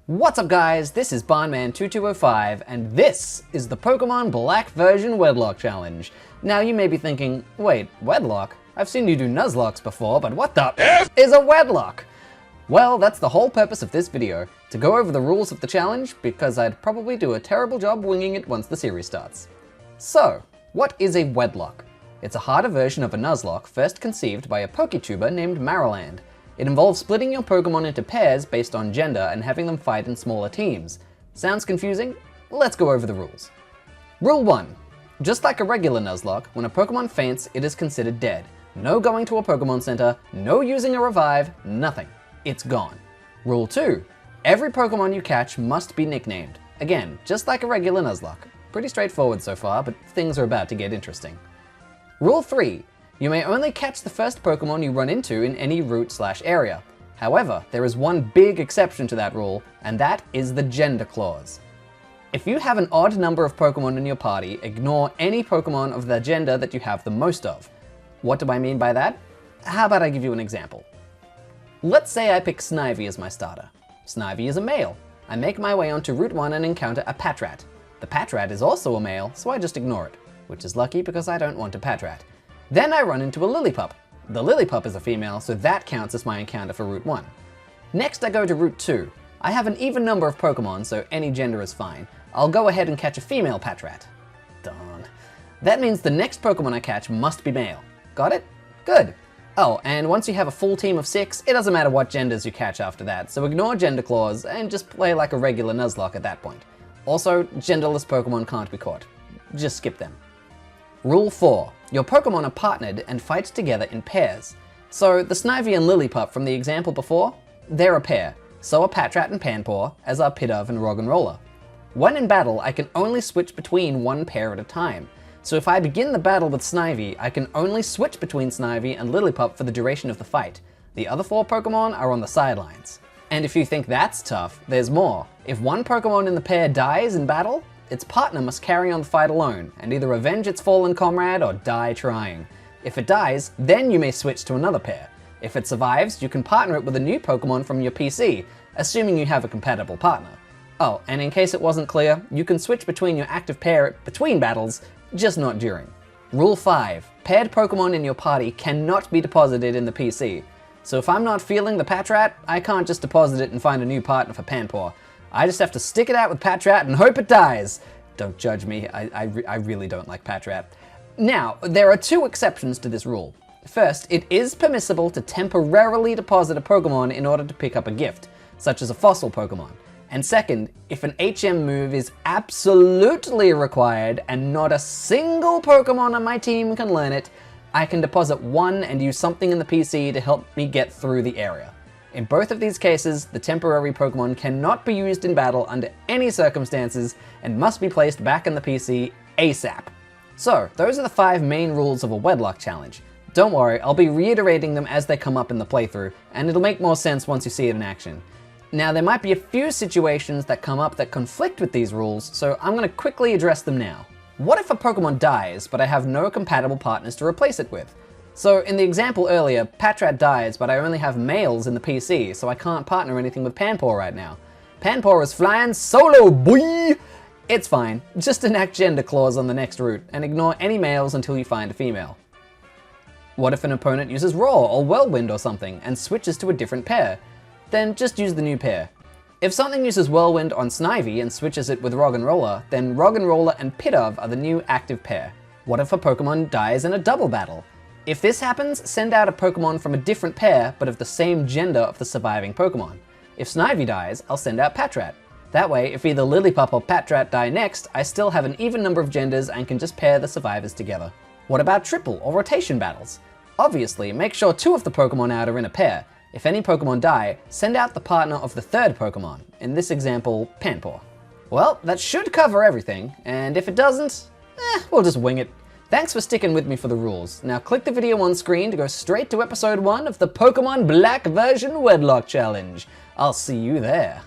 What's up guys, this is Barnman2205 and this is the Pokemon Black version Wedlocke challenge. Now you may be thinking, wait, Wedlocke? I've seen you do Nuzlockes before, but what the F is a Wedlocke? Well, that's the whole purpose of this video, to go over the rules of the challenge because I'd probably do a terrible job winging it once the series starts. So, what is a Wedlocke? It's a harder version of a Nuzlocke first conceived by a Poketuber named Mariland. It involves splitting your Pokemon into pairs based on gender and having them fight in smaller teams. Sounds confusing? Let's go over the rules. Rule 1. Just like a regular Nuzlocke, when a Pokemon faints, it is considered dead. No going to a Pokemon Center, no using a revive, nothing. It's gone. Rule 2. Every Pokemon you catch must be nicknamed. Again, just like a regular Nuzlocke. Pretty straightforward so far, but things are about to get interesting. Rule 3. You may only catch the first Pokemon you run into in any route/area. However, there is one big exception to that rule, and that is the gender clause. If you have an odd number of Pokemon in your party, ignore any Pokemon of the gender that you have the most of. What do I mean by that? How about I give you an example? Let's say I pick Snivy as my starter. Snivy is a male. I make my way onto Route 1 and encounter a Patrat. The Patrat is also a male, so I just ignore it, which is lucky because I don't want a Patrat. Then I run into a Lillipup. The Lillipup is a female, so that counts as my encounter for Route 1. Next I go to Route 2. I have an even number of Pokemon, so any gender is fine. I'll go ahead and catch a female Patrat. Darn. That means the next Pokemon I catch must be male. Got it? Good. Oh, and once you have a full team of 6, it doesn't matter what genders you catch after that, so ignore gender clause and just play like a regular Nuzlocke at that point. Also, genderless Pokemon can't be caught. Just skip them. Rule 4. Your Pokemon are partnered and fight together in pairs. So the Snivy and Lillipup from the example before, they're a pair. So are Patrat and Panpour, as are Pidove and Roggenrola. When in battle, I can only switch between one pair at a time. So if I begin the battle with Snivy, I can only switch between Snivy and Lillipup for the duration of the fight. The other 4 Pokemon are on the sidelines. And if you think that's tough, there's more. If one Pokemon in the pair dies in battle, its partner must carry on the fight alone, and either avenge its fallen comrade or die trying. If it dies, then you may switch to another pair. If it survives, you can partner it with a new Pokemon from your PC, assuming you have a compatible partner. Oh, and in case it wasn't clear, you can switch between your active pair between battles, just not during. Rule 5. Paired Pokemon in your party cannot be deposited in the PC. So if I'm not feeling the Patrat, I can't just deposit it and find a new partner for Panpour. I just have to stick it out with Patrat and hope it dies. Don't judge me, I really don't like Patrat. Now, there are 2 exceptions to this rule. First, it is permissible to temporarily deposit a Pokemon in order to pick up a gift, such as a fossil Pokemon. And second, if an HM move is absolutely required and not a single Pokemon on my team can learn it, I can deposit one and use something in the PC to help me get through the area. In both of these cases, the temporary Pokemon cannot be used in battle under any circumstances and must be placed back in the PC ASAP. So, those are the 5 main rules of a Wedlocke challenge. Don't worry, I'll be reiterating them as they come up in the playthrough, and it'll make more sense once you see it in action. Now, there might be a few situations that come up that conflict with these rules, so I'm going to quickly address them now. What if a Pokemon dies, but I have no compatible partners to replace it with? So in the example earlier, Patrat dies, but I only have males in the PC, so I can't partner anything with Panpour right now. Panpour is flying solo, boy! It's fine, just enact gender clause on the next route, and ignore any males until you find a female. What if an opponent uses Roar or Whirlwind or something, and switches to a different pair? Then just use the new pair. If something uses Whirlwind on Snivy and switches it with Roggenrola, then Roggenrola and Pidove are the new active pair. What if a Pokemon dies in a double battle? If this happens, send out a Pokemon from a different pair, but of the same gender of the surviving Pokemon. If Snivy dies, I'll send out Patrat. That way, if either Lillipup or Patrat die next, I still have an even number of genders and can just pair the survivors together. What about triple or rotation battles? Obviously, make sure 2 of the Pokemon out are in a pair. If any Pokemon die, send out the partner of the 3rd Pokemon, in this example, Panpour. Well, that should cover everything, and if it doesn't, we'll just wing it. Thanks for sticking with me for the rules. Now click the video on screen to go straight to episode 1 of the Pokemon Black version Wedlocke challenge. I'll see you there.